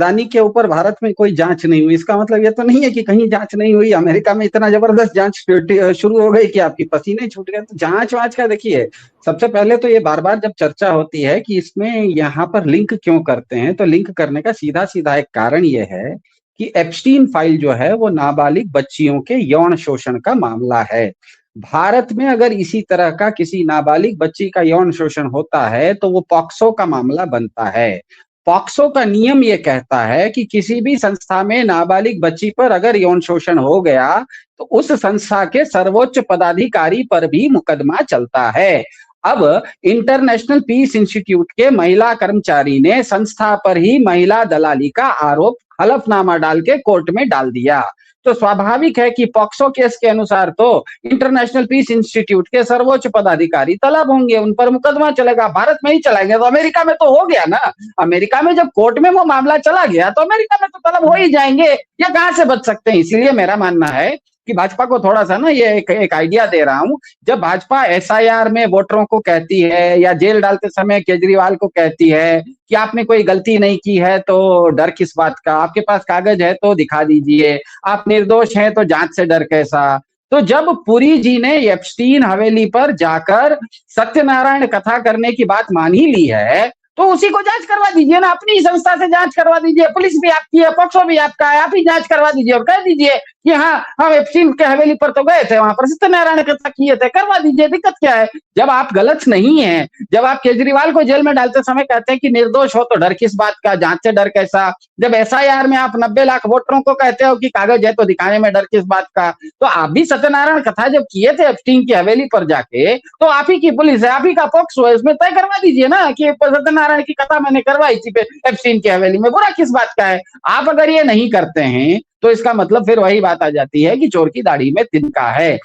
अदानी के ऊपर भारत में कोई जांच नहीं हुई, इसका मतलब ये तो नहीं है कि कहीं जांच नहीं हुई। अमेरिका में इतना जबरदस्त जांच शुरू हो गई कि आपकी पसीने छूट गए। तो जांच वांच का देखिए, सबसे पहले तो ये बार बार जब चर्चा होती है कि इसमें यहाँ पर लिंक क्यों करते हैं, तो लिंक करने का सीधा सीधा एक कारण ये है कि एप्स्टीन फाइल जो है वो नाबालिग बच्चियों के यौन शोषण का मामला है। भारत में अगर इसी तरह का किसी नाबालिग बच्ची का यौन शोषण होता है तो वो पॉक्सो का मामला बनता है। पॉक्सो का नियम ये कहता है कि किसी भी संस्था में नाबालिग बच्ची पर अगर यौन शोषण हो गया तो उस संस्था के सर्वोच्च पदाधिकारी पर भी मुकदमा चलता है। अब इंटरनेशनल पीस इंस्टीट्यूट के महिला कर्मचारी ने संस्था पर ही महिला दलाली का आरोप हलफनामा डाल के कोर्ट में डाल दिया। तो स्वाभाविक है कि पॉक्सो केस के अनुसार तो इंटरनेशनल पीस इंस्टीट्यूट के सर्वोच्च पदाधिकारी तलब होंगे, उन पर मुकदमा चलेगा। भारत में ही चलाएंगे तो अमेरिका में तो हो गया ना। अमेरिका में जब कोर्ट में वो मामला चला गया तो अमेरिका में तो तलब हो ही जाएंगे, या कहां से बच सकते हैं। इसीलिए मेरा मानना है कि भाजपा को थोड़ा सा ना, ये एक आइडिया दे रहा हूं, जब भाजपा एसआईआर में वोटरों को कहती है या जेल डालते समय केजरीवाल को कहती है कि आपने कोई गलती नहीं की है तो डर किस बात का, आपके पास कागज है तो दिखा दीजिए, आप निर्दोष हैं तो जांच से डर कैसा। तो जब पुरी जी ने एप्स्टीन हवेली पर जाकर सत्यनारायण कथा करने की बात मान ही ली है तो उसी को जांच करवा दीजिए ना, अपनी ही संस्था से जांच करवा दीजिए। पुलिस भी आपकी है, पॉक्सो भी आपका है, आप ही जांच करवा दीजिए और कह दीजिए कि हाँ, हम एप्स्टीन के हवेली पर तो गए थे, वहां पर सत्यनारायण कथा किए थे, करवा दीजिए, दिक्कत क्या है। जब आप गलत नहीं है, जब आप केजरीवाल को जेल में डालते समय कहते हैं कि निर्दोष हो तो डर किस बात का, जांच से डर कैसा, जब एसआईआर में आप 90 लाख वोटरों को कहते हो कि कागज है तो दिखाने में डर किस बात का, तो आप भी सत्यनारायण कथा जब किए थे एप्स्टीन की हवेली पर जाके, तो आप ही की पुलिस है, आप ही का पॉक्सो है, इसमें तय करवा दीजिए ना कि सत्यनारायण की कथा मैंने करवाई थी एप्स्टीन की हवेली में, बुरा किस बात का है। आप अगर ये नहीं करते हैं तो इसका मतलब फिर वही बात आ जाती है कि चोर की दाढ़ी में तिनका है।